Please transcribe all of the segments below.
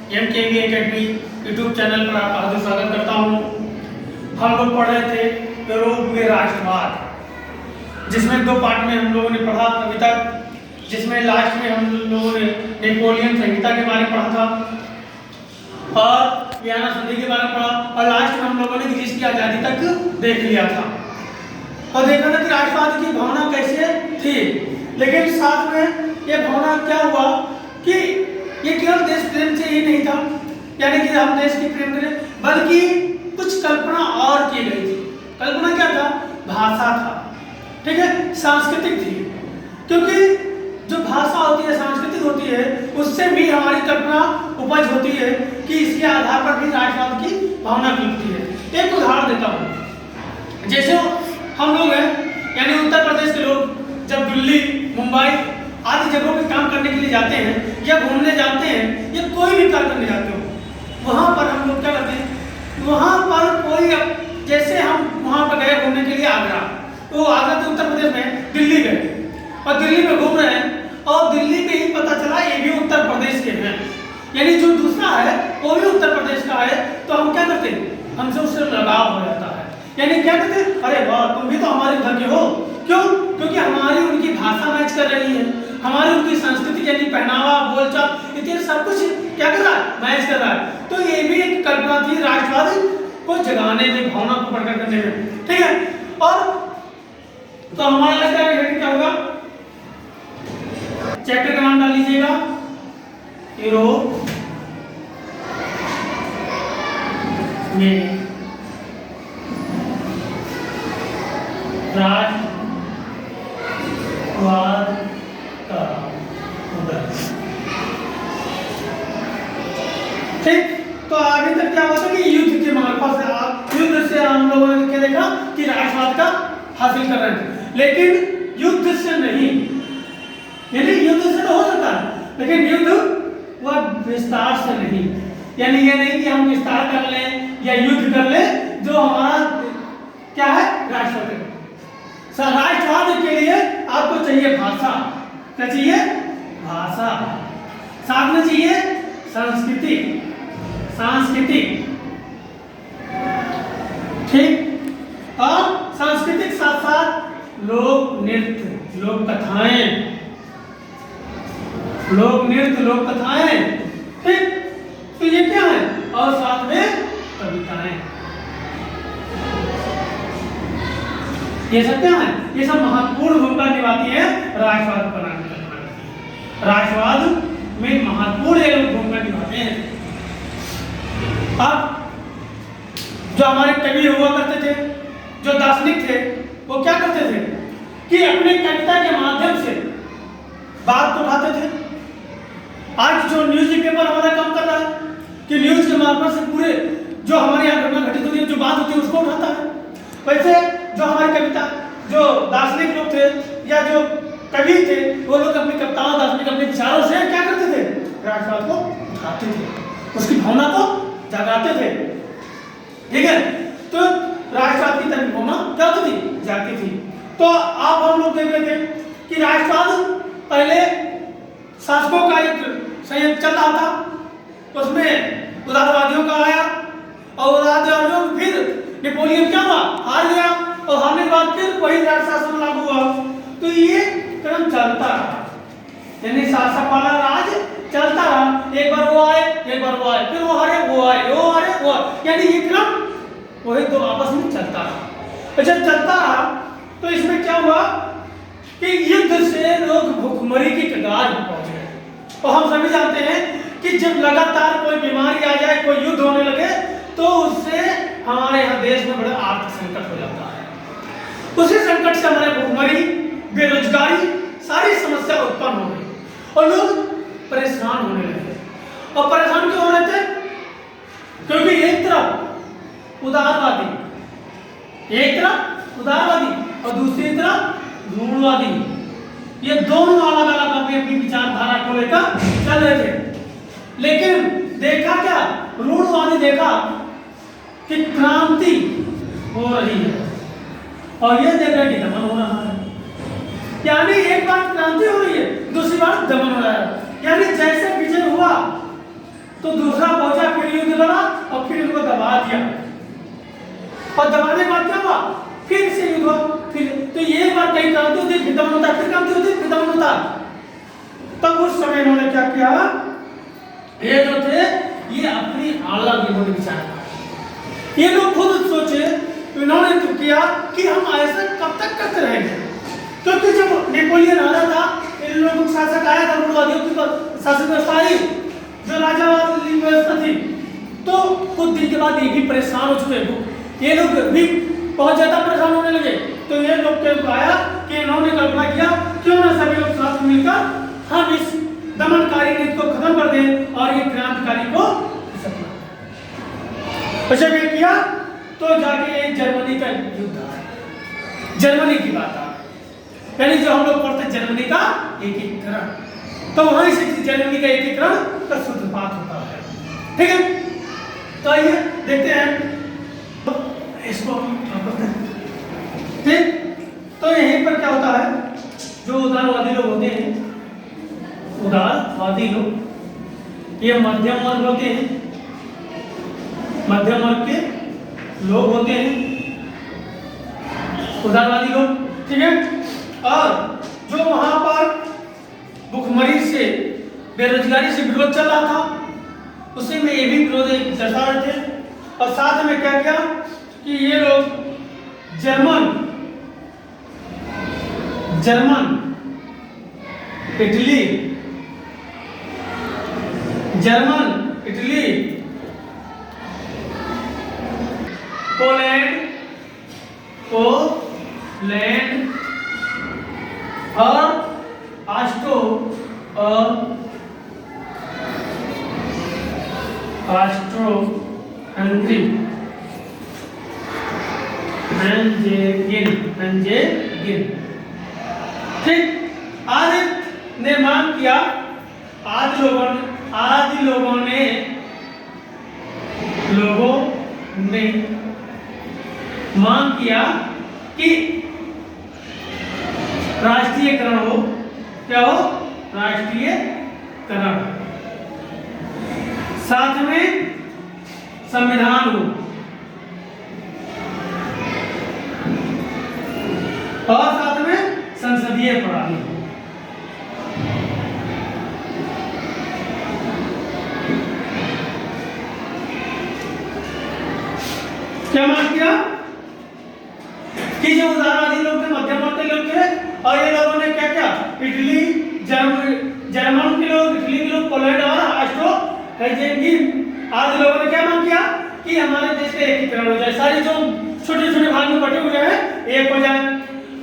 MKV academy YouTube channel पर आपका हार्दिक स्वागत करता हूँ। हम लोग पढ़ रहे थे यूरोप में राष्ट्रवाद, जिसमें दो पार्ट में हम लोगों ने पढ़ा अभी तक, जिसमें लास्ट में हम लोगों ने नेपोलियन संहिता के बारे में पढ़ा था और वियना संधि के बारे में पढ़ा और लास्ट में हम लोगों ने ग्रीस की आज़ादी तक देख लिया था और देखा था कि राष्ट्रवाद की भावना कैसे थी। लेकिन साथ में ये भावना क्या हुआ कि ये केवल देश प्रेम से ही नहीं था, यानी कि हम देश की प्रेम करें, बल्कि कुछ कल्पना और की गई थी। कल्पना क्या था? भाषा था, ठीक है, सांस्कृतिक थी, क्योंकि जो भाषा होती है, सांस्कृतिक होती है, उससे भी हमारी कल्पना उपज होती है कि इसके आधार पर भी राष्ट्रवाद की भावना मिलती है। एक उदाहरण देता हूँ, जैसे हम लोग हैं, यानी उत्तर प्रदेश के लोग जब दिल्ली, मुंबई आदि जगहों पे काम करने के लिए जाते हैं या घूमने जाते हैं या कोई भी कार्य करने जाते हो, वहाँ पर हम लोग क्या करते हैं, वहाँ पर कोई जैसे हम वहाँ पर गए घूमने के लिए आगरा, तो आगरा तो उत्तर प्रदेश में, दिल्ली गए और दिल्ली में घूम रहे हैं और दिल्ली में ही पता चला ये भी उत्तर प्रदेश के हैं, यानी जो दूसरा है वो भी उत्तर प्रदेश का है, तो हम क्या करते हैं, हमसे उससे लगाव हो जाता है। यानी क्या कहते हैं, अरे वाह तुम भी तो हमारे घर के हो। क्यों? क्योंकि हमारी उनकी भाषा मैच कर रही है, हमारी उनकी संस्कृति यानी पहनावा, बोलचाल, इत्यादि सब कुछ क्या कर रहा है, मैच कर रहा है। तो ये भी एक कल्पना थी राष्ट्रवाद को जगाने में, भावना को प्रकट करने में, ठीक है। और तो हमारा लगता है क्या होगा, चैप्टर का नाम डाल लीजिएगा यूरोप में राष्ट्रवाद का उदय। ठीक, तो आगे तक क्या होता कि युद्ध के मार्फत से युद्ध से हम लोगों ने क्या देखा कि राष्ट्रवाद का हासिल कर रहे हैं, लेकिन युद्ध से नहीं, यानी युद्ध से तो हो सकता है, लेकिन युद्ध वह विस्तार से नहीं, यानी ये नहीं कि हम विस्तार कर लें या युद्ध कर लें, जो हमारा क्या है, राष्ट्रवाद। राष्ट्रवाद के लिए आपको चाहिए भाषा, क्या चाहिए, भाषा, साथ में चाहिए संस्कृति, सांस्कृतिक, ठीक, और सांस्कृतिक साथ साथ लोक नृत्य, लोक कथाएं, लोक नृत्य, लोक कथाएं, ठीक, तो ये क्या है, और साथ में कविताएं, ये सब क्या है, ये सब महत्वपूर्ण भूमिका निभाती है राष्ट्रवाद बनाने में। राष्ट्रवाद में महत्वपूर्ण भूमिका निभाते हैं। अब जो हमारे कवि हुआ करते थे, जो दार्शनिक थे, वो क्या करते थे कि अपने कविता के माध्यम से बात को उठाते थे। आज जो न्यूज़ पेपर हमारा काम कर रहा है कि न्यूज़ के माध्यम से पूरे जो हमारे यहाँ घटना घटित होती है, जो बात होती है, उसको उठाता है। वैसे जो हमारी कविता, जो दार्शनिक लोग थे या जो कवि थे, वो लोग अपनी कविताओं, दार्शनिक अपने विचारों से क्या करते थे, राष्ट्रवाद को उठाते थे, उसकी भावना को जगाते थे, ठीक है। तो राष्ट्रवाद की तरफ भावना क्या होती थी, जागती थी। तो आप हम लोग देख रहे थे कि राष्ट्रवाद पहले शासकों का एक संयंत्र चल रहा था, उसमें उदारवादियों का आया और उदारवादियों फिर नेपोलियन क्या हुआ, हार गया और हारने के बाद फिर वही राष्ट्र शासन लागू हुआ। तो ये क्रम चलता रहा, यानी शासक वाला राज चलता रहा, एक बार वो आए, एक बार वो आए, फिर वो हारे, वो आए, वो हारे, वो आए, यानी ये क्रम वही तो आपस में चलता रहा। जब चलता रहा तो इसमें क्या हुआ कि युद्ध से लोग भूखमरी की कगार पर पहुंच गए। और हम सभी जानते हैं कि जब लगातार कोई बीमारी आ जाए, कोई युद्ध होने लगे, तो उससे हमारे यहाँ देश में बड़ा आर्थिक संकट हो जाता है। उसी संकट से हमारे भूखमरी, बेरोजगारी, सारी समस्या उत्पन्न हो गई और लोग परेशान होने लगे। और परेशान क्यों हो रहे थे? क्योंकि एक तरफ उदारवादी, और दूसरी तरफ रूढ़वादी, ये दोनों अलग अलग अपनी विचारधारा को लेकर चल रहे थे। लेकिन देखा क्या, रूढ़वादी देखा कि क्रांति हो रही है और ये देख रहे कि दमन हो रहा है, यानी एक बार क्रांति हो रही है, दूसरी बार दमन हो रहा है। यानी जैसे विजय हुआ तो दूसरा पहुंचा, फिर युद्ध लड़ा और फिर उनको दबा दिया, और दबाने के बाद क्या हुआ, फिर से युद्ध हुआ। फिर तो ये बार कहीं क्रांति होती, फिर दमन होता, फिर क्रांति होती, फिर दमन होता। तब उस समय इन्होंने क्या किया, ये जो थे ये अपनी अलग इन्होंने विचार, ये लोग खुद सोचे, इन्होंने तो किया कि हम ऐसा कब तक करते रहेंगे। क्योंकि जब नेपोलियन आ रहा था, इन लोगों का शासक आया था, रूढ़वादियों की शासक व्यवस्था आई, जो राजावादी व्यवस्था थी, तो कुछ दिन के बाद ये भी परेशान हो चुके, ये लोग भी बहुत ज्यादा परेशान होने लगे। तो ये लोग क्या आया कि इन्होंने कल्पना किया क्यों ना सभी लोग साथ मिलकर हम इस दमनकारी नीति को खत्म कर दें और ये क्रांतिकारी को जब ये किया तो जाके जर्मनी का युद्ध आया, जर्मनी की बात आ, यानी जो हम लोग पढ़ते जर्मनी का एकीकरण, तो वहीं से जर्मनी का एकीकरण का सूत्रपात होता है। ठीक है, तो आइए देखते हैं इसको ठीक। तो यहीं पर क्या होता है, जो उदारवादी लोग होते हैं, उदारवादी लोग ये मध्यम वर्ग होते हैं, मध्यम वर्ग के लोग होते हैं उदारवादी लोग। ठीक है, और जो वहां पर भुखमरी से, बेरोजगारी से विरोध चल रहा था, उसी में ये भी विरोध दर्शा रहे थे। और साथ में क्या किया कि ये लोग जर्मन इटली, पोलैंड और ऑस्ट्रो हंगरी, ठीक, आदि ने मांग किया, आदि लोगों ने मांग किया कि राष्ट्रीयकरण हो। क्या हो? राष्ट्रीयकरण, साथ में संविधान हो और साथ में संसदीय प्रणाली हो। क्या मांग किया कि जो उदारवादी लोग थे, मध्यवर्ती लोग थे, और ये लोगों ने क्या किया, इटली, जर्मन के लोग, इटली के लोग, पोलैंड और ऑस्ट्रो हंगरी आदि लोगों ने क्या मांग किया कि हमारे देश का एकीकरण हो जाए, सारी जो छोटे छोटे भाग में बटे हुए हैं एक हो जाए,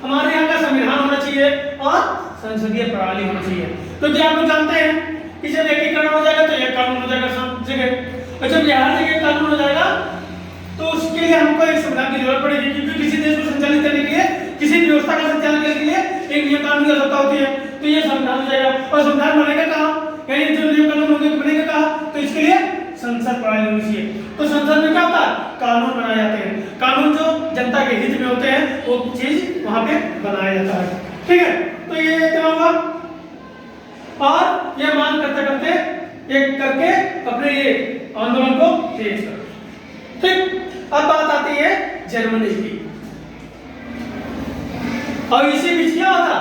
हमारे यहाँ का संविधान होना चाहिए और संसदीय प्रणाली होना चाहिए। तो क्या आप लोग जानते हैं कि जब एकीकरण हो जाएगा तो एक कानून हो जाएगा सब जगह, और जब यहाँ जगह कानून हो जाएगा तो उसके लिए हमको एक संविधान की जरूरत पड़ेगी, क्योंकि किसी देश को संचालित करने के लिए, किसी व्यवस्था का संचालन करने के लिए एक नियम कानून की आवश्यकता होती है। तो ये संविधान हो जाएगा, और संविधान बनेगा कहाँ, यानी जो नियम कानून होंगे बनेगा कहाँ, तो इसके लिए संसद प्रणाली होनी चाहिए। तो संसद में क्या होता है, कानून बनाए जाते हैं, कानून जो जनता के हित में होते हैं वो चीज वहां पे बनाया जाता है। ठीक है, तो ये क्या होगा, और ये मांग करते करते एक करके अपने ये आंदोलन को तेज कर। ठीक, अब बात आती है जर्मनी की, और इसी बीच क्या होता,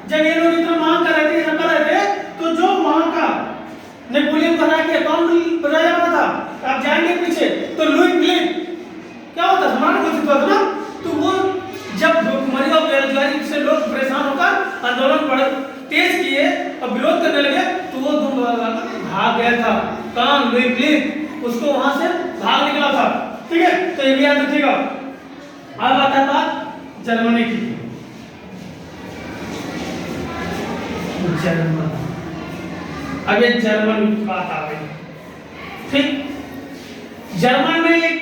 जब ये लोग इतना मांग कर रहे थे, तो जो वहां का नेपोलियन बना के कौन बनाया हुआ था, आप जाएंगे पीछे, तो लुई फिलिप क्या होता, हमारा घोषित हुआ था ना, तो वो जब भुखमरी और बेरोजगारी से लोग परेशान होकर आंदोलन तेज किए और विरोध करने लगे, तो वो भाग गया था, कौन, लुई फिलिप, उसको वहां से भाग निकला था। ठीक है, तो ये भी याद रखिएगा। अब आता था जर्मनी की, जर्मन, अब ये जर्मन की बात आ गई। ठीक, जर्मन में एक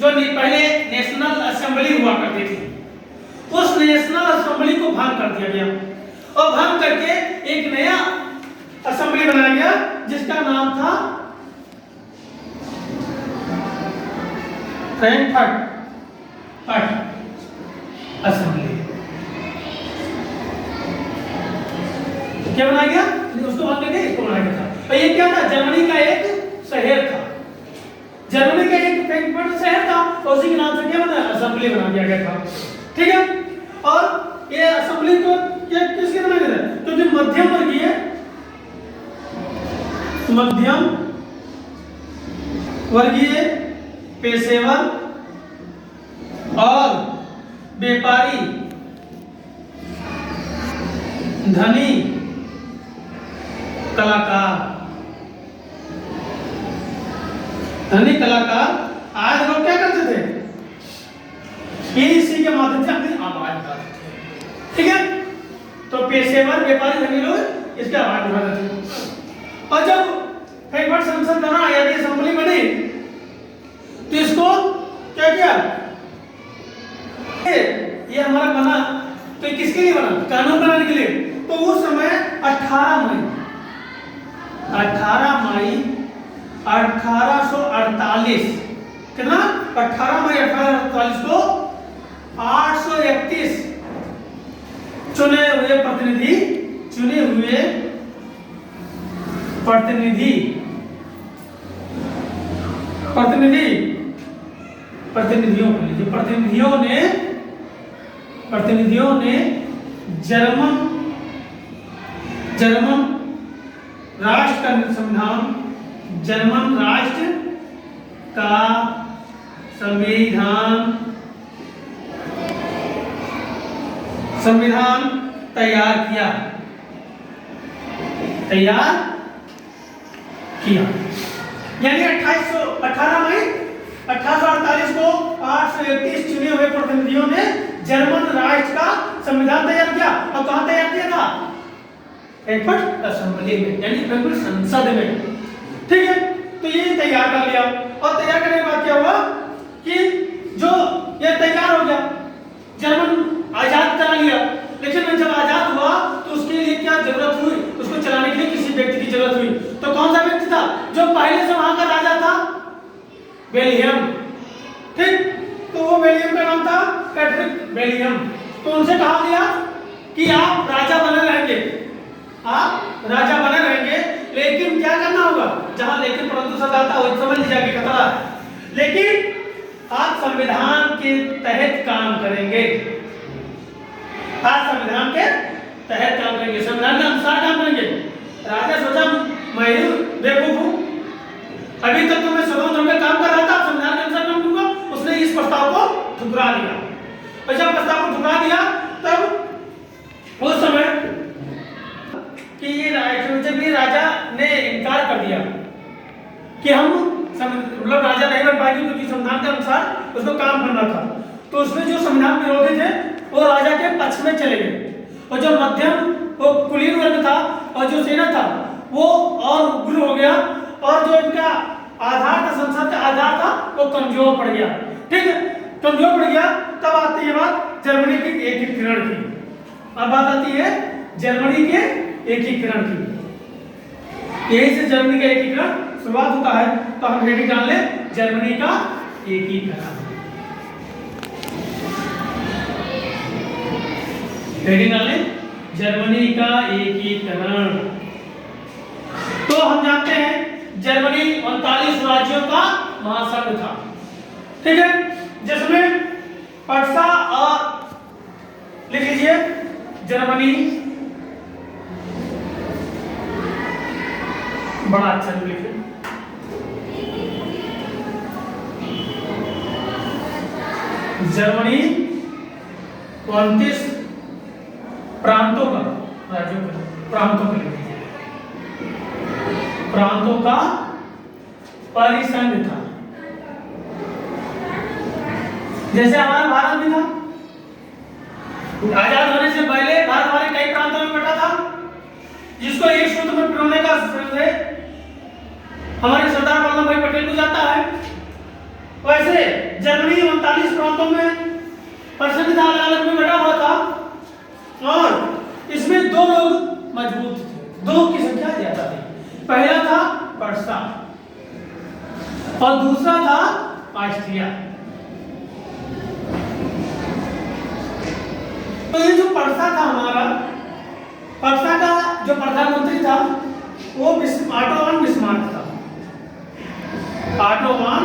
जो पहले नेशनल असेंबली हुआ करती थी, उस नेशनल असेंबली को भंग कर दिया गया, और भंग करके एक नया असेंबली बनाया गया जिसका नाम था फ्रैंकफर्ट असेंबली। क्या बनाया गया, उसको भंग करके इसको बनाया गया था। और ये क्या था, जर्मनी का एक शहर था, जर्मनी का एक फ्रैंकफर्ट शहर था, और उसी के नाम से क्या बना, असेंबली बना दिया गया था। ठीक है, और ये असेंबली को क्या किसके बनाया गया था, क्योंकि मध्यम वर्गीय पेशेवर और व्यापारी, धनी कलाकार आज लोग क्या करते थे, इसी के माध्यम से अपनी आवाज उठाते थे। ठीक है, तो पेशेवर, व्यापारी, धनी लोग इसकी आवाज उठाते थे। और जब फ्रैंकफर्ट संसद बना, यानी असेंबली बनी, तो इसको क्या किया, ये हमारा बना, तो ये किसके लिए बना, कानून बनाने के लिए। तो उस समय 18 मई 1848, कितना, 18 मई 1848 को 831 चुने हुए प्रतिनिधियों ने जर्मन राष्ट्र का संविधान तैयार किया। यानी 18 मई 1848 को 831 चुने हुए प्रतिनिधियों ने जर्मन राष्ट्र का संविधान तैयार किया। और कहां तैयार किया था, फ्रैंकफर्ट असेंबली में, यानी फ्रैंकफर्ट संसद में। ठीक है, तो ये तैयार कर लिया, और तैयार करने के बाद क्या हुआ कि जो ये तैयार हो गया, जर्मन आजाद करा लिया। लेकिन जब आजाद हुआ तो उसके लिए क्या जरूरत हुई, उसको चलाने के लिए किसी व्यक्ति की जरूरत हुई। तो कौन सा व्यक्ति था, जो पहले से वहां का राजा था, बेल्जियम। ठीक, तो वो बेल्जियम का नाम था पैट्रिक बेल्जियम। तो उनसे कहा गया कि आप राजा बने रहेंगे, लेकिन क्या करना होगा, जहां लेकिन परंतु शब्द आता है समझ लीजिए खतरा है। लेकिन आप संविधान के तहत काम करेंगे, संविधान के अनुसार काम करेंगे। राजा सोचा मैं बेवकूफ हूं, अभी तक तो मैं स्वतंत्र होकर काम कर रहा था, संविधान के अनुसार काम करूंगा। उसने इस प्रस्ताव को ठुकरा दिया, और जब प्रस्ताव को ठुकरा दिया तब उस समय कि जब ये राजा ने इनकार कर दिया कि हम मतलब राजा नहीं बन पाएंगे, क्योंकि संविधान के अनुसार उसको काम करना था। तो उसमें जो संविधान विरोधी थे वो राजा के पक्ष में चले गए, और जो मध्यम वो कुलीन वर्ग था और जो सेना था वो और उग्र हो गया, और जो इनका आधार था, संसद का आधार था, वो कमजोर पड़ गया। ठीक है, कमजोर पड़ गया। तब आती है बात जर्मनी की एकीकरण की। अब बात आती है जर्मनी के एकीकरण की। यही से जर्मनी का एकीकरण शुरुआत होता है। तो हम हेडिंग डाल ले, जर्मनी का एकीकरण। हेडिंग डाल ले, जर्मनी का एकीकरण। तो हम जानते हैं जर्मनी 39 राज्यों का महासंघ था। ठीक है, जिसमें पर्सा और लिख लीजिए जर्मनी, बड़ा अच्छा लिखिए, जर्मनी 29 प्रांतों का, राज्यों का, प्रांतों का लिख लीजिए, प्रांतों का परिसंघ था। जैसे हमारा भारत भी था, आजाद होने से पहले भारत हमारे कई प्रांतों में बटा था, जिसको एक सूत्र में पिरोने का श्रेय हमारे सरदार वल्लभ भाई पटेल को जाता है। वैसे जर्मनी 39 प्रांतों में परिसंघ था, अलग में बटा हुआ था, और इसमें दो लोग मजबूत थे, दो की संख्या ज्यादा थी। पहला था पर्सा और दूसरा था ऑस्ट्रिया। तो ये जो पर्सा था हमारा, पर्सा का जो प्रधानमंत्री था वो ऑटो वन बिस्मार्क था। ऑटोमान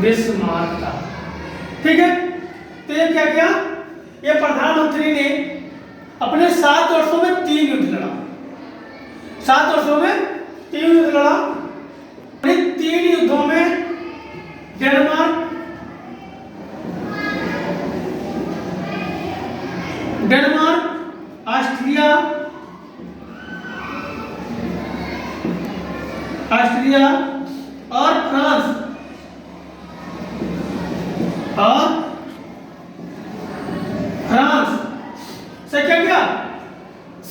बिस्मार्क था। ठीक है, तो ये क्या किया, ये प्रधानमंत्री ने अपने 7 वर्षों में 3 युद्ध लड़ा, 7 वर्षों में 3 युद्ध लड़ा। इन 3 युद्धों में डेनमार्क ऑस्ट्रिया और फ्रांस से क्या किया,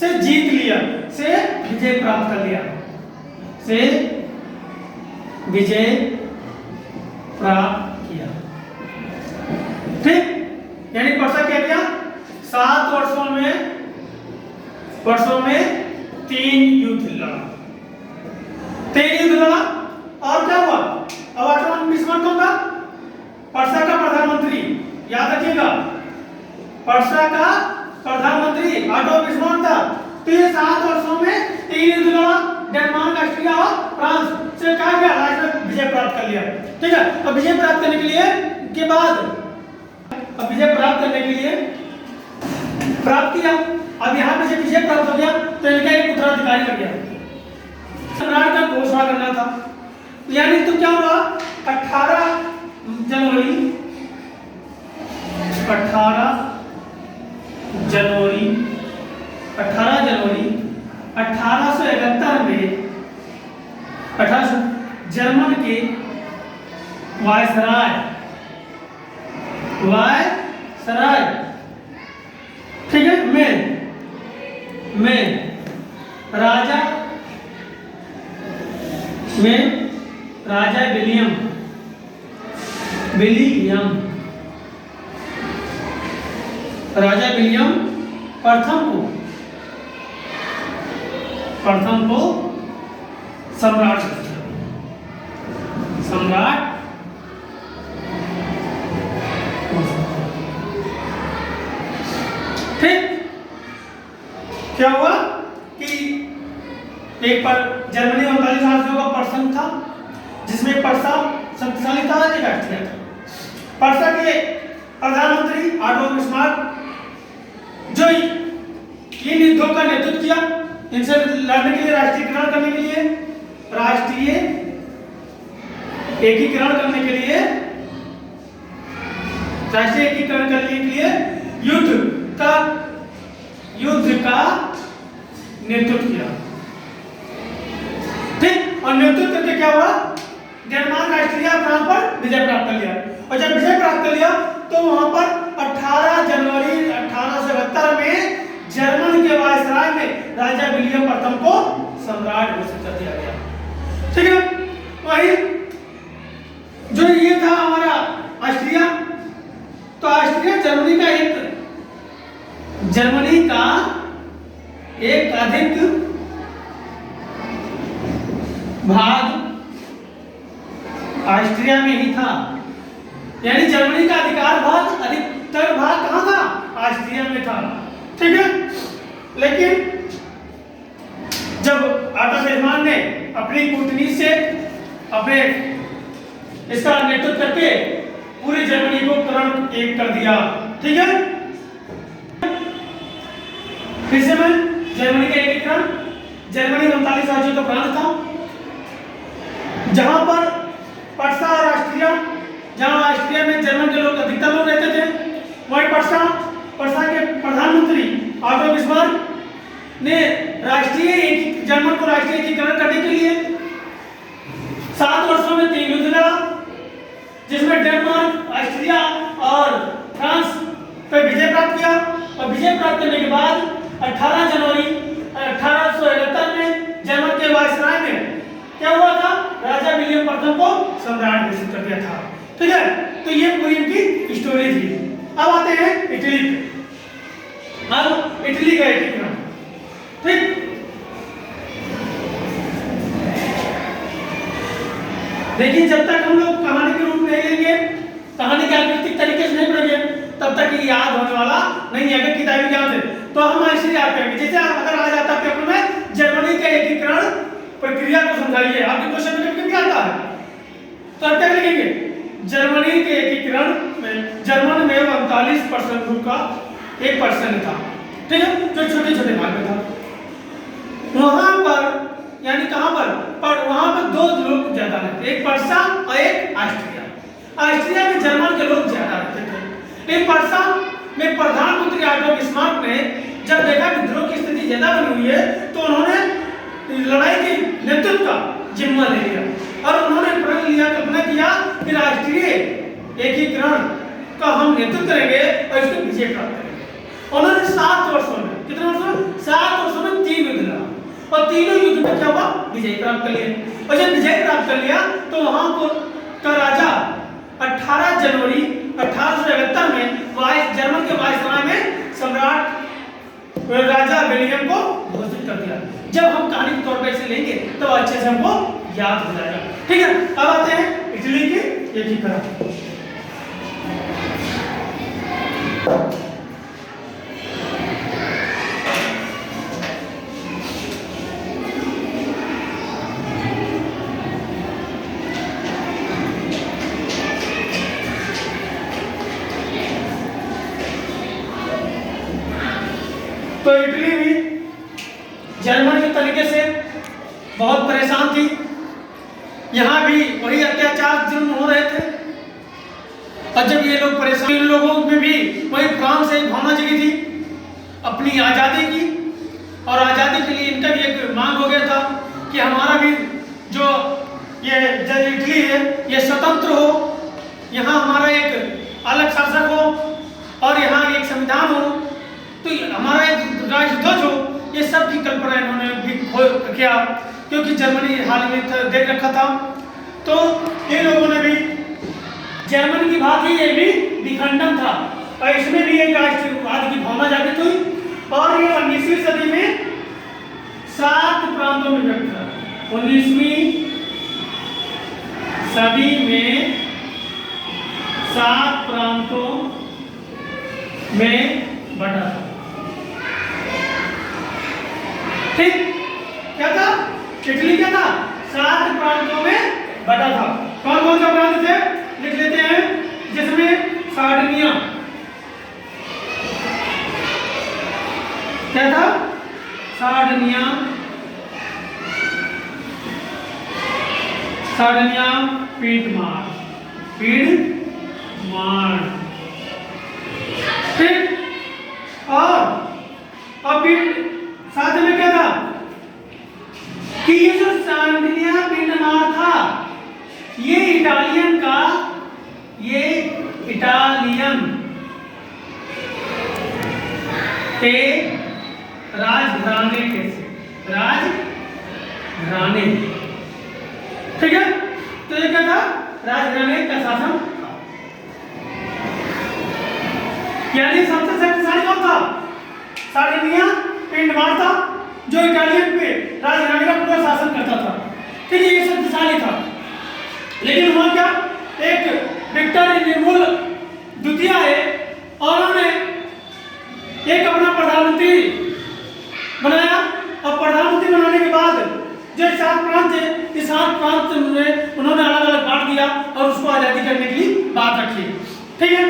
से जीत लिया, से विजय प्राप्त कर लिया, से विजय प्राप्त किया। ठीक, यानी पर्सा क्या किया, 7 वर्षों में 3 युद्ध लड़ा, 3 युद्ध लड़ा। और क्या हुआ, अब ऑटोमान बिस्मार्क कौन था, पर्सा का प्रधानमंत्री, याद रखिएगा, पर्सा का प्रधानमंत्री ऑटो बिस्मार्क था। तो ये 7 वर्षों में 3 युद्ध लड़ा, डेनमार्क, ऑस्ट्रिया और फ्रांस से क्या किया, लास्ट में विजय प्राप्त कर लिया। ठीक है, अब विजय प्राप्त करने के लिए के बाद, अब विजय प्राप्त करने के लिए प्राप्त किया, अब यहाँ पे जब विजय प्राप्त हो गया तो इनका एक उत्तराधिकारी बन गया, सम्राट का घोषणा करना था। यानी तो क्या हुआ, 18 जनवरी 1871 में जर्मन के वायसराय, ठीक है, में राजा विलियम प्रथम को सम्राट, ठीक। क्या हुआ कि एक पर जर्मनी 39 राज्यों का पर्सन था, जिसमें पर्सा शक्तिशाली था, एक ऑस्ट्रिया था। पर्सा के प्रधानमंत्री ऑटो बिस्मार्क जो इन युद्धों का नेतृत्व किया, इनसे लड़ने के लिए, राष्ट्रीयकरण करने के लिए, राष्ट्रीय एकीकरण करने के लिए, राष्ट्रीय एकीकरण करने के लिए युद्ध का नेतृत्व किया। ठीक, और नेतृत्व करके क्या हुआ, डेनमार्क, ऑस्ट्रिया, फ्रांस पर विजय प्राप्त कर लिया। और जब विजय प्राप्त कर लिया तो वहां पर 18 जनवरी 1871 में जर्मन के वायसराय में राजा विलियम प्रथम को सम्राट घोषित कर दिया गया। ठीक है, वही जो ये था हमारा ऑस्ट्रिया, तो ऑस्ट्रिया जर्मनी का एक अधिक भाग ऑस्ट्रिया में ही था, यानी जर्मनी का अधिकतर भाग कहां था, ऑस्ट्रिया में था। ठीक है, लेकिन जब ऑटो बिस्मार्क ने अपनी कूटनीति से अपने इसका नेतृत्व करके पूरी जर्मनी को तुरंत एक कर दिया। ठीक है, फिर से मैं जर्मनी का एकीकरण, जर्मनी 39 राज्यों का प्रांत था, जहां पर पर्सा और ऑस्ट्रिया, जहां ऑस्ट्रिया में जर्मन के लोग अधिकतर लोग रहते थे, वहीं पर्सा के प्रधानमंत्री ऑटो बिस्मार्क ने जर्मन को राष्ट्रीय एकीकरण करने के लिए 7 वर्षों में 3 युद्ध लड़ा, जिसमें डेनमार्क, ऑस्ट्रिया और फ्रांस पर विजय प्राप्त किया। और विजय प्राप्त करने के बाद 18 जनवरी 1871 में जर्मन के वायसराय में क्या हुआ था, राजा विलियम प्रथम को सम्राट घोषित कर दिया था। ठीक है, तो ये पूरी इनकी स्टोरी थी। अब आते हैं इटली पे। अब इटली का एकीकरण, ठीक, देखिए जब तक हम लोग कहानी के रूप में नहीं लेंगे, कहानी के आकृतिक तरीके से नहीं पढ़ेंगे, तब तक ये याद होने वाला नहीं है। अगर किताबी याद है तो हम ऐसे याद करेंगे। जैसे अगर आ जाता पेपर में जर्मनी का एकीकरण प्रक्रिया को समझाइए। आपके क्वेश्चन में कभी आता है तो आप क्या लिखेंगे? जर्मनी के एकीकरण में जर्मन में 39% रूप का 1% था, ठीक है, जो छोटे छोटे भाग में था। वहां पर यानी कहां पर वहां पर दो लोग ज्यादा रहते, एक पर्सा और एक ऑस्ट्रिया। ऑस्ट्रिया में जर्मन के लोग ज्यादा रहते थे। एक पर्सा में प्रधानमंत्री एडोल्फ बिस्मार्क ने जब देखा विद्रोह की स्थिति ज्यादा बनी हुई है तो उन्होंने लड़ाई के नेतृत्व का जिम्मा ले लिया और उन्होंने प्रण लिया, कल्पना किया कि राष्ट्रीय एकीकरण का हम नेतृत्व करेंगे और इसको विजय प्राप्त करेंगे। उन्होंने 7 वर्षों में, कितने वर्षों में? 7 वर्षों में 3 युद्ध लड़ा और तीनों युद्ध में क्या हुआ? विजय प्राप्त कर लिया। और जब विजय प्राप्त कर लिया तो वहां का राजा 18 जनवरी 1871 में जर्मन के वायसराय में सम्राट राजा विलियम को घोषित कर दिया। जब हम कहानी के तौर पर इसे लेंगे तो अच्छे से हमको याद हो जाएगा, ठीक है। अब आते हैं इटली के एकीकरण। तो इटली भी जर्मन के तरीके से बहुत परेशान थी। यहाँ भी वही अत्याचार जुल्म हो रहे थे और जब ये लोग परेशान, इन लोगों में भी वही फ्रांस से भावना जगी थी अपनी आज़ादी की। और आज़ादी के लिए इनका भी एक मांग हो गया था कि हमारा भी जो ये इटली है ये स्वतंत्र हो, यहाँ हमारा एक अलग शासक हो और यहाँ एक संविधान हो, तो हमारा एक राष्ट्रध्वज हो। ये सब की कल्पना इन्होंने भी किया क्योंकि जर्मनी हाल में देख रखा था। तो ये लोगों ने भी जर्मन की बात ही ये भी विखंडन था और इसमें भी एक राष्ट्रवाद की भावना जागृत हुई और ये 19वीं सदी में 7 प्रांतों में व्यक्त था। 19वीं सदी में 7 प्रांतों में बटा था, ठीक। क्या था? इटली क्या था? 7 प्रांतों में बटा था। कौन कौन से प्रांत थे? लिख लेते हैं, जिसमें सार्डिनिया क्या था? सार्डिनिया, पीडमार, ठीक। और फिर साथ में क्या था कि ये जो सार्डिनिया पीडमार था ये इटालियन के राजघराने ठीक है। तो ये क्या था? राजघराने का शासन था, यानी सबसे शक्तिशाली कौन था? सार्डिनिया पीडमार था जो इटालियन पे राजघराने का पूरा शासन करता था, ठीक है, ये शक्तिशाली था। लेकिन हुआ क्या? एक विक्टर एमुल द्वितीय है और उन्होंने एक अपना प्रधानमंत्री बनाया और प्रधानमंत्री बनाने के बाद जो 7 प्रांत थे इस 7 प्रांत में उन्होंने अलग अलग बांट दिया और उसको आजादी करने के लिए बात रखी, ठीक है।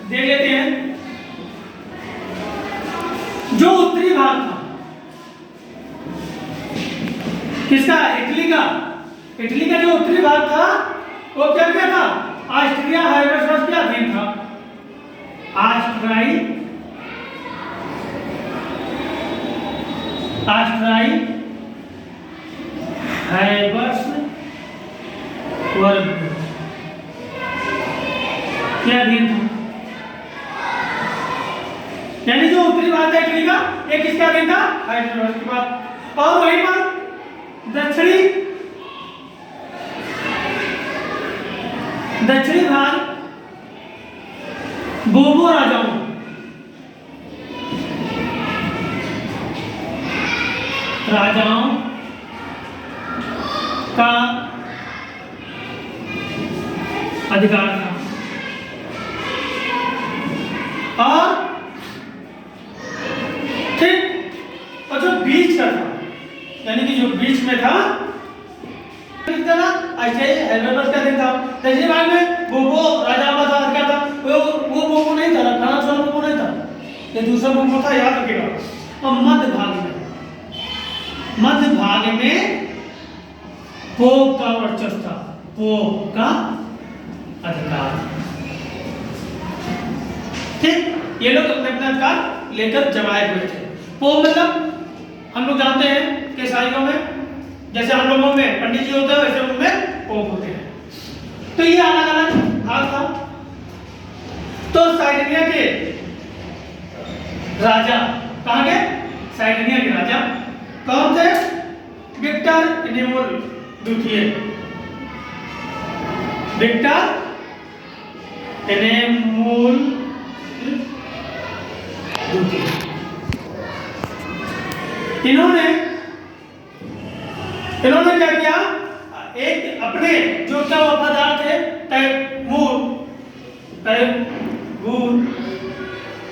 देख लेते हैं जो उत्तरी भाग था किसका? इटली का जो उत्तरी भाग था वो क्या था? ऑस्ट्रिया हाइबर्स के अधीन था। ऑस्ट्रियाई हाइबर्स वर्ग के अधीन था, यानी जो उत्तरी भाग था इटली का ये किसके अधीन था? हाइबर्स के बाद। और वहीं पर दक्षिणी भाग बोबो राजाओं का अधिकार था और ठीक, और जो बीच का था दक्षिणी भाग में बोबो राजा बता क्या था, वो बोबो नहीं था, फ्रांस वाला बोबो नहीं था, ये दूसरा बोबो था, याद रखिएगा। और मध्य भाग में पोप का वर्चस्व था, पोप का अधिकार। ठीक, ये लोग अपने अपने अधिकार लेकर जमाए हुए थे। पोप मतलब हम लोग जानते हैं कि ईसाइयों में जैसे हम लोगों में पंडित जी होते हैं वैसे उनमें पोप होते हैं। तो ये अलग अलग भाग था। तो साइडनिया के राजा कहाँ गए? साइडनिया के राजा कौन थे? विक्टर एनेमोल द्वितीय। विक्टर एनेमोल द्वितीय। इन्होंने क्या किया? एक अपने जो क्या वफादार थे तैमूर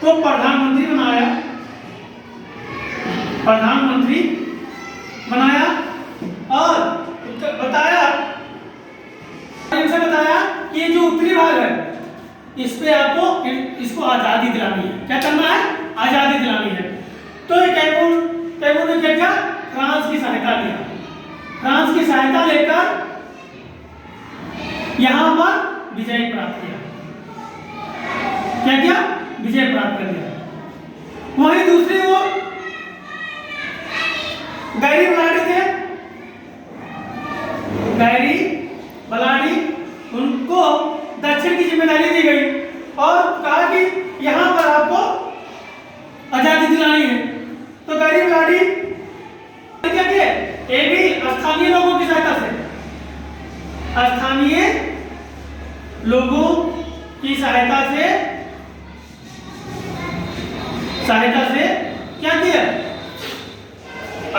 को प्रधानमंत्री बनाया और बताया कि ये जो उत्तरी भाग है इस पे आपको इसको आजादी दिलानी है। क्या करना है? आजादी दिलानी है। तो ये तैमूर ने क्या किया? फ्रांस की सहायता लिया। फ्रांस की सहायता लेकर यहां पर विजय प्राप्त किया। क्या किया? विजय प्राप्त कर लिया। वहीं दूसरी ओर गैरी बलाडी थे। गैरी बलाडी उनको दक्षिण की जिम्मेदारी दी गई और कहा कि यहां पर आपको आजादी दिलानी है। तो गैरी बलाडी क्या किए? ये भी स्थानीय लोगों की सहायता से क्या किया?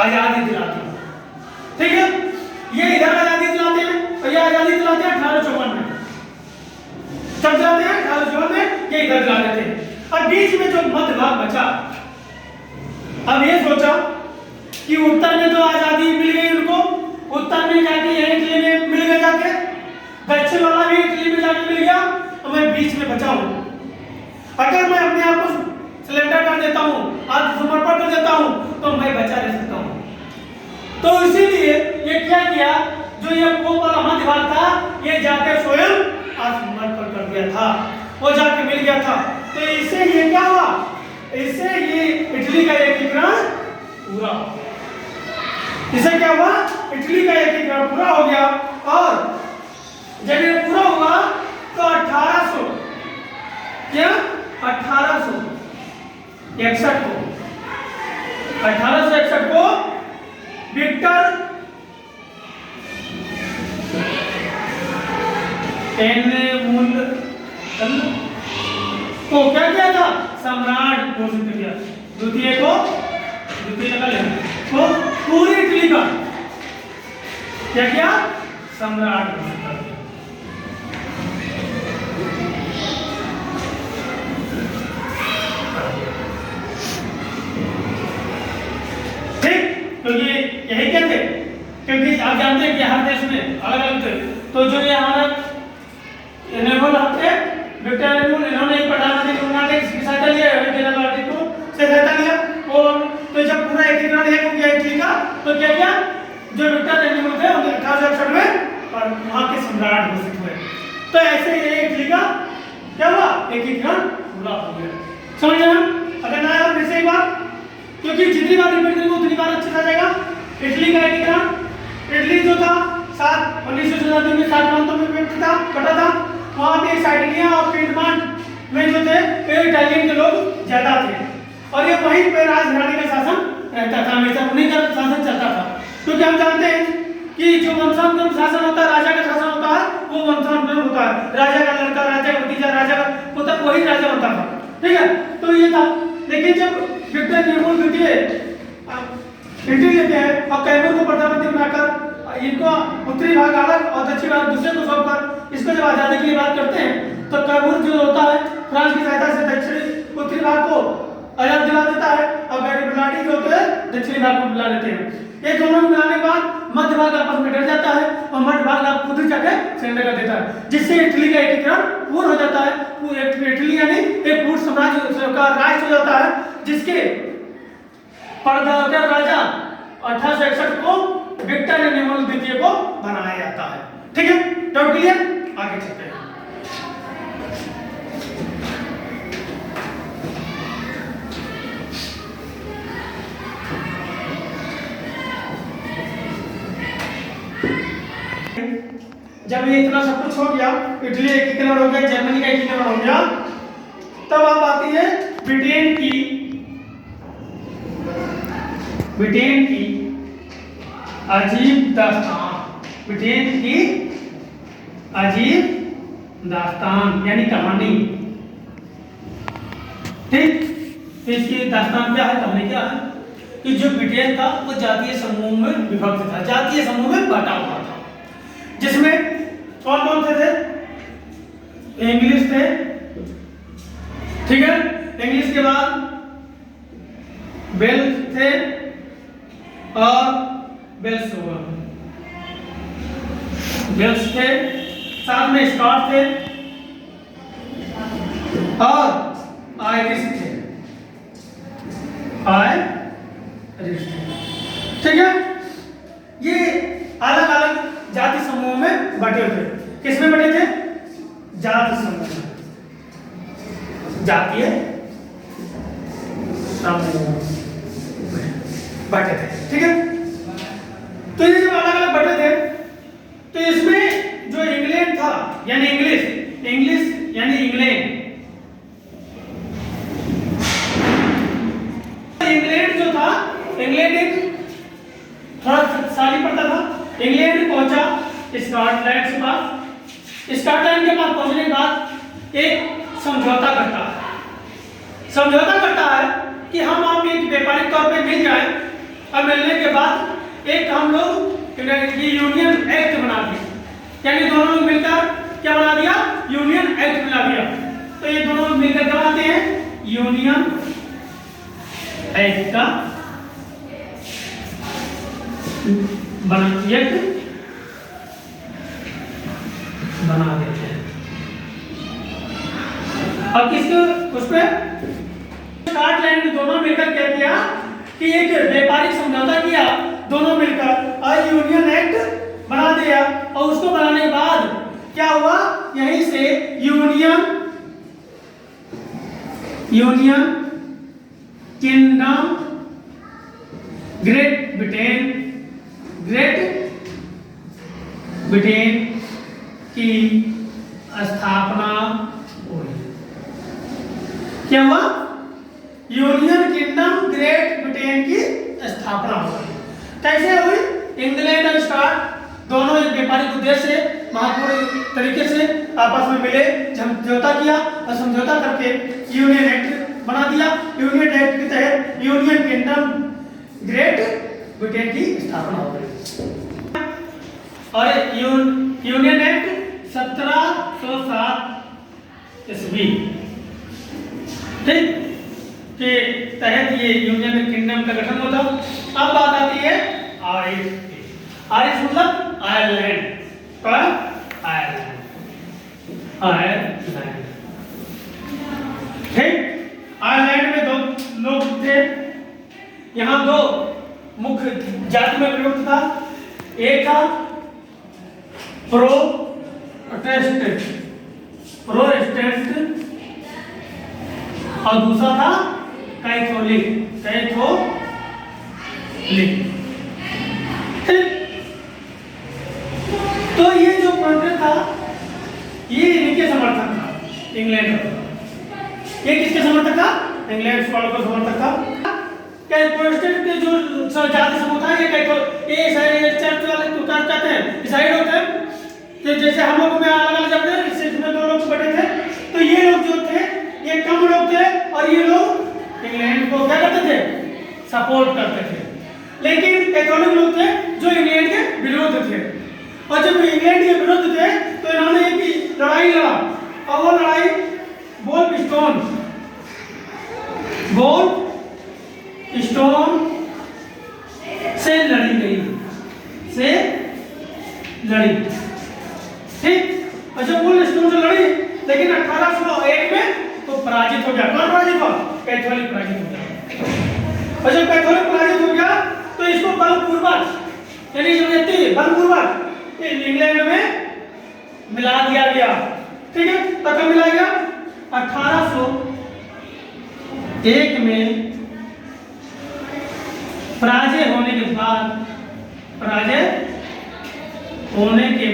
आजादी दिलाते हैं। ठीक है, ये इधर आजादी दिलाते हैं और ये आजादी दिलाते हैं 1854 में। कब दिलाते हैं? 1854 में। ये इधर दिला देते हैं और बीच में जो मध्य भाग बचा, अब ये सोचा कि उत्तर में तो आजादी मिल गई उनको, उत्तर में जाके ये इटली में मिल गया, जाके दक्षिण वाला भी इटली में जाके मिल गया, तो मैं बीच में बचा हूं। अगर मैं अपने आप को सरेंडर कर देता हूं, आत्मसमर्पण कर देता हूं, तो मैं बचा रह सकता हूं। तो इसीलिए ये क्या किया? जो ये पोप वाला मध्य भाग था, ये जाके स्वयं आत्मसमर्पण कर दिया था, वो जाके मिल गया था। तो इससे ये क्या हुआ? इससे ये इटली का एकीकरण पूरा हो गया। इससे क्या हुआ? इटली का एकीकरण पूरा हो गया। और जब ये पूरा हुआ तो 1861 को विक्टर एनेमोल को क्या किया था? सम्राट घोषित किया। द्वितीय को पूरी इटली का क्या किया? सम्राट घोषित कर दिया। ठीक, क्योंकि यही क्या थे? क्योंकि आप जानते हैं कि हर देश में अलग अलग थे। तो जो ये हमारा एनेमोल थे, विक्टर एनेमोल, इन्होंने एक प्रधानमंत्री को बना के सहायता लिया, से सहायता लिया। और तो जब पूरा एकीकरण एक हो गया इटली का, तो क्या किया? जो विक्टर एनेमोल थे उन्हें 1861 में वहां के सम्राट घोषित हुए। तो ऐसे ये इटली का क्या हुआ? एकीकरण पूरा हो गया। समझ गए? अगर ना यार फिर से एक बार, क्योंकि जितनी बार रिपीट करेंगे उतनी बार अच्छे से आ जाएगा। इटली का एकीकरण, इटली जो था 19वीं शताब्दी में 7 प्रांतों में बटा था। वहां पे साइडिनिया और पिएडमोंट में जो थे इटालियन के लोग ज्यादा थे और ये वहीं पे राजघराने का शासन रहता था, हमेशा उन्हीं का शासन चलता था। क्योंकि हम जानते हैं कि जो वंशानुक्रम शासन होता है, राजा का शासन होता है, वो वंशानुक्रम होता है। राजा का लड़का, राजा का भतीजा, राजा का पुत्र, वही राजा होता था। ठीक है, तो ये था। लेकिन जब विक्टर एनेमोल द्वितीय इटली लेते हैं और कैमूर को प्रधानमंत्री बनाकर इनको उत्तरी भाग अलग और दक्षिण भाग दूसरे को सौंपकर इसको जब आजादी की बात करते हैं, तो कैमूर जो होता है फ्रांस की सहायता से दक्षिणी उत्तरी भाग को आजाद दिला देता है और गैरी बलाडी जो होते हैं दक्षिणी भाग को मिला देते हैं। ये दोनों मिलाने के बाद मध्य भाग आपस में डर जाता है और मध्य भाग आप खुद जाके सरेंडर कर देता है, जिससे इटली का एकीकरण पूर्ण हो जाता है। इटली यानी एक पूर्ण साम्राज्य का राष्ट्र हो जाता है, जिसके परदार राजा 1861 को विक्टर एमानुएल द्वितीय को बनाया जाता है। ठीक है, डाउट क्लियर? आगे चलते हैं। जब ये इतना सब कुछ हो गया, इटली एकीकरण हो गया, जर्मनी का एकीकरण हो गया, तब अब आती है ब्रिटेन की अजीब दास्तान। ब्रिटेन की अजीब दास्तान यानी कहानी। ठीक, तो इसकी दास्तान क्या है, कहानी क्या है कि जो ब्रिटेन था वो जातीय समूह में विभक्त था, जातीय समूह में बांटा हुआ था, जिसमें कौन कौन से थे? इंग्लिश थे, ठीक है, इंग्लिश के बाद वेल्स थे और वेल्स थे, साथ में स्कॉट थे और आयरिश थे। ठीक है, ये अलग अलग जाति समूह में बटे थे। किसमें बटे थे? जाति समूह में, जातीय समूह बटे थे। ठीक है, तो ये जब अलग अलग बटे थे तो इसमें जो इंग्लैंड था यानी इंग्लिश यानी इंग्लैंड जो था, इंग्लैंड एक थोड़ा शक्तिशाली पड़ता था। इंग्लैंड पहुंचा स्कॉटलैंड के पास। स्कॉटलैंड के पास पहुंचने के बाद एक समझौता करता है कि हम आप एक व्यापारिक तौर पे मिल जाए। अब मिलने के बाद एक हम लोग यूनियन एक्ट बना दिया, यानी दोनों लोग मिलकर क्या बना दिया? यूनियन एक्ट बना दिया। तो ये दोनों लोग मिलकर क्या बनाते हैं? यूनियन एक्ट का बना देते हैं। अब किसको उस पे स्कॉटलैंड दोनों मिलकर क्या किया कि एक व्यापारिक समझौता किया, दोनों मिलकर और यूनियन एक्ट बना दिया। और उसको बनाने के बाद क्या हुआ? यहीं से यूनियन किंगडम ग्रेट ब्रिटेन की स्थापना हुई। क्या हुआ? यूनियन किंगडम ग्रेट ब्रिटेन की स्थापना हुई। कैसे हुई? इंग्लैंड और स्कॉट दोनों एक व्यापारिक उद्देश्य से महत्वपूर्ण तरीके से आपस में मिले, समझौता किया और समझौता करके यूनियन एक्ट बना दिया। यूनियन एक्ट के तहत यूनियन किंगडम ग्रेट ब्रिटेन की स्थापना हो गई। और यूनियन एक्ट 1707 ईस्वी ठीक के तहत ये यूनियन किंगडम का गठन होता। अब बात आती है आयरिश की। आयरिश मतलब आयरलैंड का आयरलैंड ठीक। आयरलैंड में दो लोग थे। यहाँ दो मुख्य जाति में प्रयुक्त था। एक था प्रोटेस्टेंट और दूसरा था कैथोलिक। तो ये जो प्रोटेस्टेंट था ये इनके समर्थक था, इंग्लैंड का। ये किसके समर्थक था? इंग्लैंड वालों का समर्थक था। प्रोटेस्टेंट के जो जाति समूह था ये चर्च वाले तो क्या कहते हैं? ईसाई लोग थे। तो जैसे हम लोग में अलग अलग जाते हैं, इसमें दो लोग बटे थे। तो ये लोग जो थे ये कम लोग थे और ये लोग इंग्लैंड को क्या करते थे? सपोर्ट करते थे। लेकिन कैथोलिक लोग थे जो इंग्लैंड के विरोध थे। और जब इंग्लैंड के विरुद्ध थे तो इन्होंने एक लड़ाई लड़ा और वो लड़ाई वोल्फस्टोन से लड़ी गई। से लड़ी, ठीक। और जब वुलस्टोन से लड़ी, लेकिन 1801 में तो पराजित हो गया। कौन पराजित हुआ? कैथोलिक पराजित हो गया। और जब कैथोलिक पराजित हो गया तो इसको बलपूर्वक, यानी जो व्यक्ति बलपूर्वक इंग्लैंड में मिला दिया गया, ठीक है। तो कब मिला गया? 1801 में पराजय होने के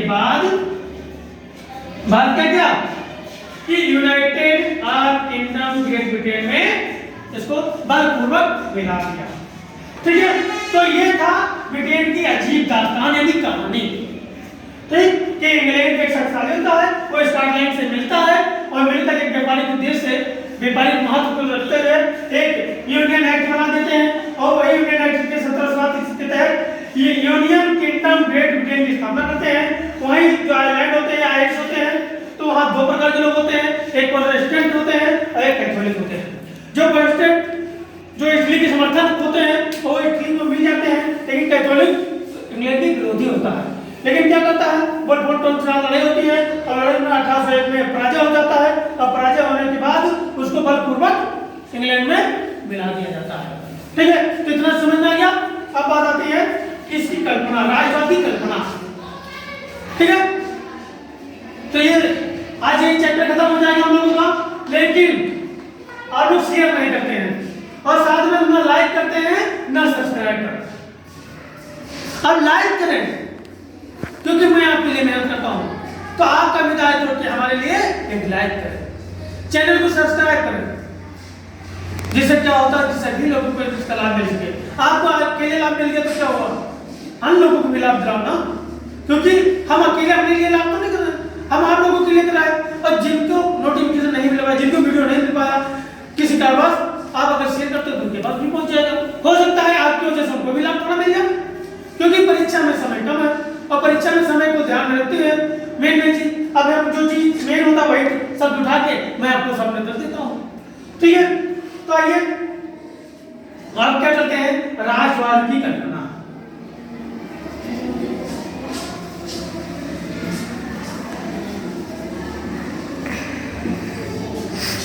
बाद भारत का क्या कि United Arab kingdom great Britain में इसको बलपूर्वक मिला दिया, ठीक है। तो ये था ब्रिटेन की अजीब दास्तान यानी कहानी, ठीक। कि इंग्लैंड का एक शक्तिशाली होता है, वो स्कॉटलैंड से मिलता है और मिलकर एक व्यापारिक उद्देश्य से, व्यापारिक महत्व को रखते हुए एक यूनियन एक्ट बना देते हैं। और वही यूनियन एक्ट के 1760 के तहत ये यूनियन किंगडम ग्रेट ब्रिटेन की स्थापना करते हैं। वहीं जो आयरलैंड होते हैं, आयरिश होते हैं, तो वहाँ दो प्रकार के लोग होते हैं, एक प्रोटेस्टेंट होते हैं और एक कैथोलिक होते हैं। जो प्रोटेस्टेंट जो इटली के समर्थक होते हैं वो इटली को मिल जाते हैं, लेकिन कैथोलिक इंग्लैंड के विरोधी होता है। लेकिन क्या करता है, बहुत लड़ाई होती है और लड़ाई में 1801 में पराजय हो जाता है और पराजय होने के बाद उसको बलपूर्वक इंग्लैंड में मिला दिया जाता है, ठीक है। तो इतना समझ में आ गया। अब बात आती है इसकी कल्पना, राष्ट्रवाद की कल्पना, ठीक है। तो ये आज ये चैप्टर खत्म हो जाएगा हम लोगों का, लेकिन आप लोग शेयर नहीं करते हैं और साथ में ना लाइक करते हैं ना सब्सक्राइब करते हैं। अब लाइक करें क्योंकि मैं आपके लिए मेहनत करता हूं, तो आपका भी दायित्व है कि हमारे लिए एक लाइक करें, चैनल को सब्सक्राइब करें, जिससे क्या होता है कि सभी लोगों को इसका लाभ मिल सके। आपको अकेले लाभ मिल गया तो क्या हुआ, हम लोगों को भी लाभ दिलाओ ना, क्योंकि हम अकेले अपने लिए लाभ तो नहीं कर रहे, हम आप लोगों के लिए कर रहे हैं। और जिनको नोटिफिकेशन नहीं मिल पाया, जिनको वीडियो नहीं मिल पाया किसी कारणवश, आप अगर शेयर करते हो तो उनके पास भी पहुंच जाएगा। हो सकता है आपकी वजह से उनको भी लाभ थोड़ा मिल जाए, क्योंकि परीक्षा में समय कम है और परीक्षा में समय को ध्यान में रखते हुए मेन चीज, अब हम जो चीज मेन होता है वही सब उठा के मैं आपको सामने कर देता हूँ, ठीक है। तो आइए आप क्या करते हैं, राष्ट्रवाद की कल्पना।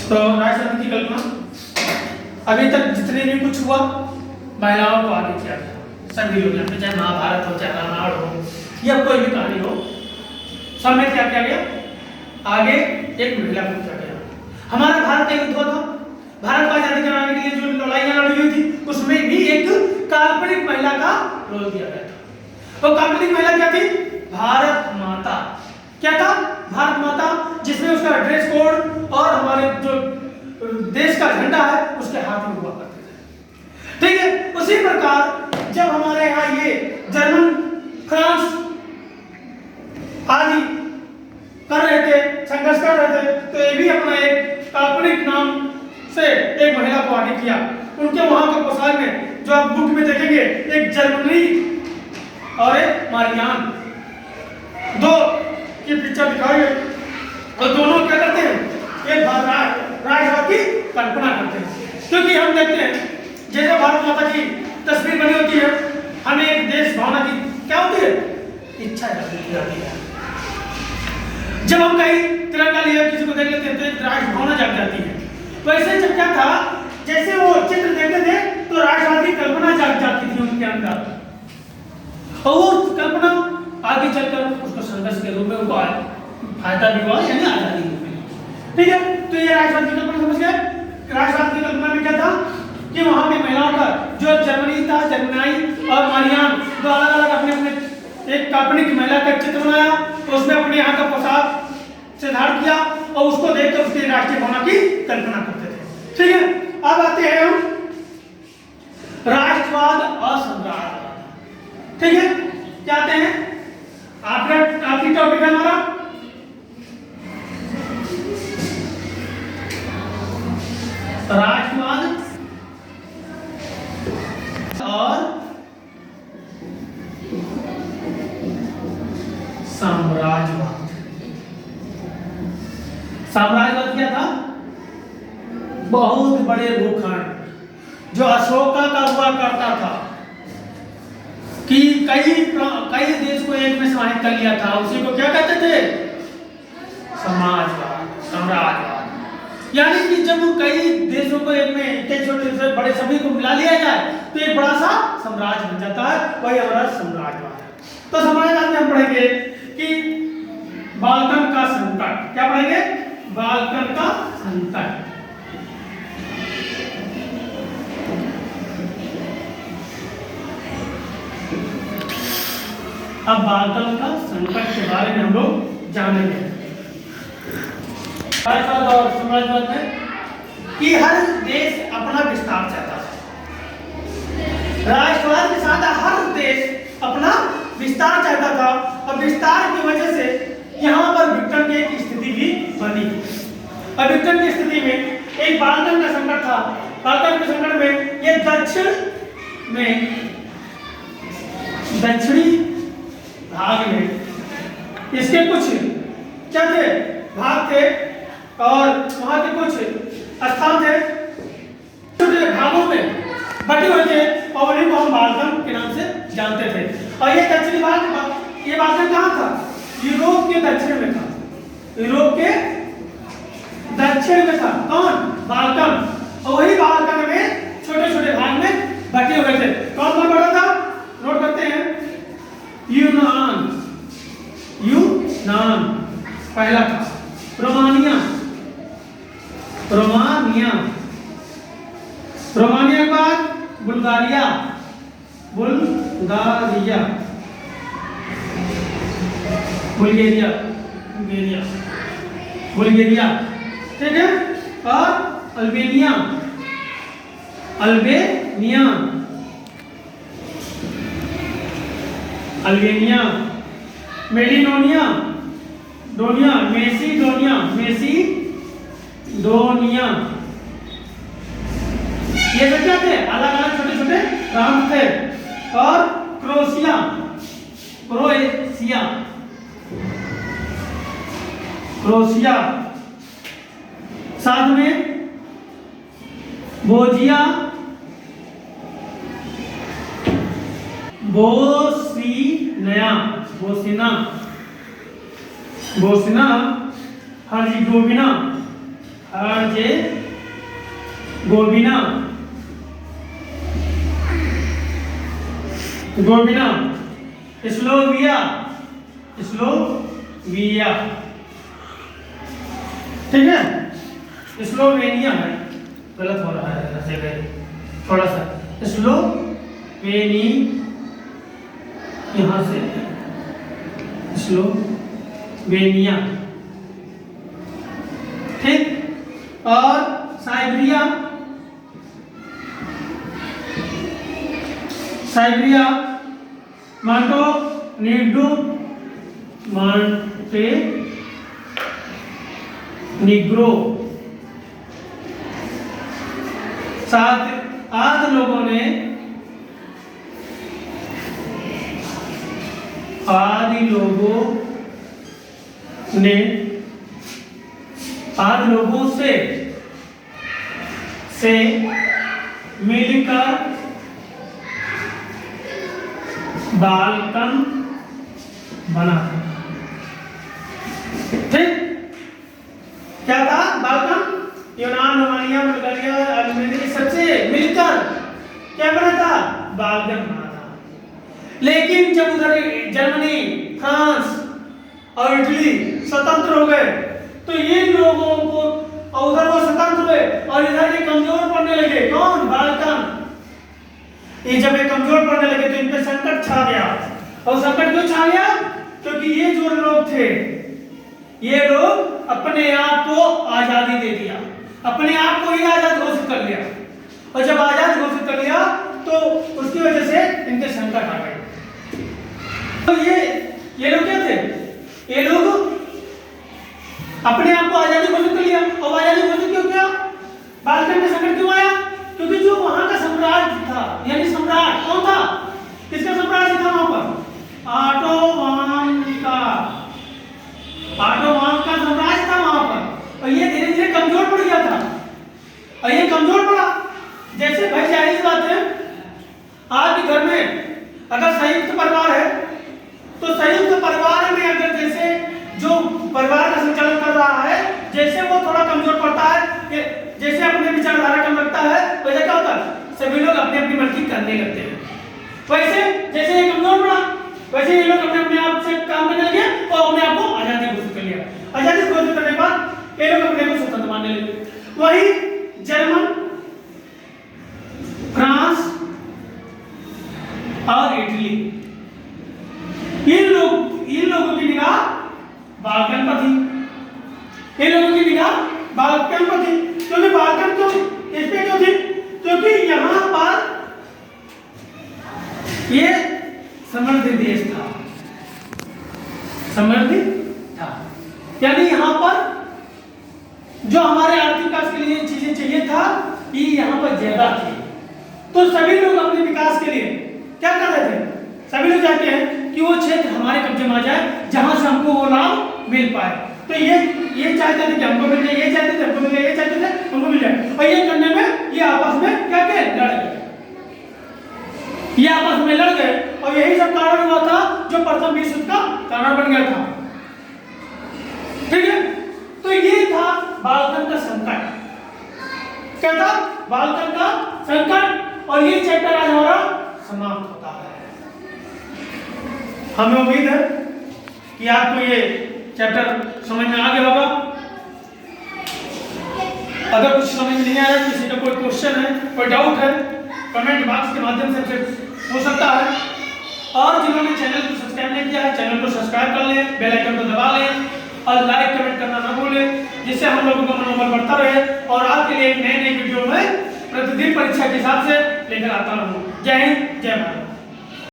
तो राष्ट्रवाद की कल्पना अभी तक जितने भी कुछ हुआ महिलाओं को आगे किया गया, सभी लोग यहाँ पे, चाहे महाभारत हो, चाहे रामायण हो या कोई भी कहानी हो, सब में क्या किया गया, आगे एक महिला को किया गया। हमारा भारत का युद्ध हुआ था, भारत को आजादी कराने के लिए जो लड़ाइयां लड़ी हुई थी, उसमें भी एक काल्पनिक महिला का रोल दिया गया था। वो काल्पनिक महिला क्या थी, भारत माता। क्या था, भारत माता, जिसमें उसका ड्रेस कोड और हमारे जो देश का झंडा है उसके हाथ में हुआ करते थे, ठीक है। उसी प्रकार जब हमारे यहाँ ये जर्मन, फ्रांस आदि कर रहे थे, संघर्ष कर रहे थे, तो ये भी अपना एक काल्पनिक नाम से एक महिला को आगे किया। उनके वहां के पोशाक में जो आप बुक में देखेंगे, एक जर्मनी और एक मारियान, दो की पिक्चर दिखाई है और दोनों क्या करते हैं, एक राष्ट्रवाद की कल्पना करते हैं। क्योंकि हम देखते हैं जैसे भारत माता की तस्वीर बनी होती है, हमें एक देश भावना की क्या होती है, इच्छा जाती है। जब हम कहीं तिरंगा लिए किसी को देख लेते हैं तो एक राष्ट्र भावना जाग जाती है। वैसे जब क्या था, जैसे वो चित्र देखते थे तो राष्ट्रवाद की कल्पना जाग जाती थी उनके अंदर, और वो कल्पना आगे चलकर उसको संघर्ष के रूप में उनको फायदा भी हुआ, यानी आजादी मिली, ठीक है। तो ये राष्ट्रवाद की कल्पना समझ गए। राष्ट्रवाद की कल्पना में क्या था कि वहां पे महिलाओं का जो जर्मनी था, जर्मनाई और मारियान, दो अलग अलग अपने अपने एक काल्पनिक महिला का चित्र बनाया, तो उसमें अपने यहाँ का पोशाक से धारण किया और उसको देखकर उसकी राष्ट्रीय भावना की कल्पना करते थे, ठीक है। अब आते हैं हम राष्ट्रवाद और साम्राज्यवाद, ठीक है। क्या आते हैं, आपकी टॉपिक है हमारा राष्ट्रवाद और साम्राज्यवाद। साम्राज्यवाद क्या था, बहुत बड़े भूखंड जो अशोका का हुआ करता था, कि कई देश को एक में समाहित कर लिया था, उसी को क्या कहते थे? समाजवाद, साम्राज्यवाद। यानी कि जब कई देशों को एक में, इतने छोटे से बड़े सभी को मिला लिया जाए तो एक बड़ा सा साम्राज्य बन जाता है, वही हमारा साम्राज्यवाद है। तो साम्राज्यवाद में हम पढ़ेंगे कि बाल्कन का संकट, क्या पढ़ेंगे? बाल्कन का संकट। अब बाल्कन का संकट के बारे में हम लोग जानेंगे। राष्ट्रवाद और साम्राज्यवाद में कि हर देश अपना विस्तार चाहता है। राष्ट्रवाद के साथ हर देश अपना विस्तार चाहता था, और विस्तार की वजह से यहाँ पर विघटन की एक स्थिति भी बनी। और विघटन की स्थिति में एक बाल्कन का संकट था। बाल्कन के संकट में ये दक्षिणी भाग में इसके कुछ क्या थे? भाग थे, और वहां के कुछ स्थान थे छोटे भागों में बटे हुए थे, और उन्हीं को हम बाल्कन के नाम से जानते थे। और ये दक्षिणी भाग, ये बाल्कन कहाँ था? यूरोप के दक्षिण में था। यूरोप के दक्षिण में था कौन? बाल्कन। और वही बाल्कन में छोटे छोटे भाग में बटे हुए थे। कौन कौन बड़ा था? नोट करते हैं। यूनान पहला था। रोमानिया के बाद बुल्गारिया बुल्गारिया, ठीक है। और अल्बेनिया मेसिडोनिया, ये सब क्या थे? अलग अलग छोटे छोटे प्रांत थे। और क्रोएशिया, साथ में बोस्निया हर्जेगोविना, स्लोविया, ठीक है। स्लोवेनिया है, गलत हो रहा है जगह थोड़ा सा। स्लोवेनी, यहां से स्लोवेनिया, ठीक। और साइबेरिया निग्रो। साथ आद लोगों ने आदि लोगों से मिलकर बाल्कन बना, ठीक। क्या था बाल्कन? यूनान, रोमानिया, बुल्गारिया, अल्बेनिया सबसे मिलकर क्या बना था? बाल्कन बना था। लेकिन जब उधर जर्मनी, फ्रांस और इटली स्वतंत्र हो गए तो ये लोगों को, और उधर वो स्वतंत्र हुए और इधर ये कमजोर पड़ने लगे। कौन? बाल्कन। ये जब ये कमजोर पड़ने लगे तो इन पे संकट छा गया। और संकट क्यों छा गया? क्योंकि ये जो लोग थे, ये लोग अपने आप को आजादी दे दिया, अपने आप को ही आजाद घोषित कर लिया। और जब आजाद घोषित कर लिया तो उसकी वजह से इनके संकट आ गए। तो ये लोग क्या थे? ये लोग अपने आप को आजादी घोषित कर लिया। और आजादी घोषित क्यों किया? बाल्कन में संकट क्यों आया? क्योंकि जो वहां का सम्राट था, यानी सम्राट कौन था? किसका सम्राट था वहां पर? ऑटोमान का सम्राट था वहां पर। और ये धीरे धीरे कमजोर पड़ गया था। और ये कमजोर पड़ा जैसे, भाई जाहिर सी बात है, आपके घर में अगर संयुक्त परिवार है तो संयुक्त परिवार में अगर जैसे जो परिवार का संचालन कर रहा है जैसे वो थोड़ा कमजोर पड़ता है, जैसे अपने विचारधारा कम रखता है, वैसे क्या होता है सभी लोग अपनी अपनी मर्जी करने लगते हैं। वैसे जैसे ये कमजोर पड़ा वैसे ये लोग अपने अपने आप से काम करने लगे और अपने आप को आजादी घोषित कर लिया। आजादी घोषित करने के बाद ये लोग अपने को स्वतंत्र मानने लगे। वही जर्मन, फ्रांस और इटली, इन लोगों की निगाह बाल्कन पर थी। इन लोगों की निगाह बाल्कन पर थी क्योंकि बाल्कन तो इसमें क्यों थी क्योंकि यहाँ पर ये समृद्ध देश था, समृद्ध था, यानी यहाँ पर जो हमारे आर्थिक विकास के लिए चीजें चाहिए था ये यहाँ पर ज्यादा थी। तो सभी लोग अपने विकास के लिए क्या कर रहे थे, सभी लोग चाहते हैं कि वो क्षेत्र हमारे कब्जे में आ जाए जहां से हमको वो लाभ मिल पाए। तो ये चाहते थे कि हमको मिल जाए, ये चाहते थे हमको मिल जाए, ये चाहते थे हमको मिल जाए, और ये करने में ये आपस में क्या क्या लड़ गए, ये आपस में लड़ गए और यही सब कारण हुआ था जो प्रथम विश्व युद्ध का कारण बन गया था। ठीक है, तो ये था बाल्कन का संकट। क्या था बाल्कन का संकट, और ये चैप्टर आज हमारा समाप्त होता है। हमें उम्मीद है कि आपको ये चैप्टर समझ में आ गया होगा। अगर कुछ समझ में नहीं आया, किसी का कोई क्वेश्चन है, कोई डाउट है, कमेंट बॉक्स के माध्यम से हो सकता है। और जिन्होंने चैनल को सब्सक्राइब नहीं किया है चैनल को सब्सक्राइब कर लें, बेल आइकन को दबा लें और लाइक कमेंट करना ना भूलें, जिससे हम लोगों का मनोबल बढ़ता रहे और आपके लिए नए नए वीडियो में प्रतिदिन परीक्षा के हिसाब से लेकर आता रहूं। जय हिंद।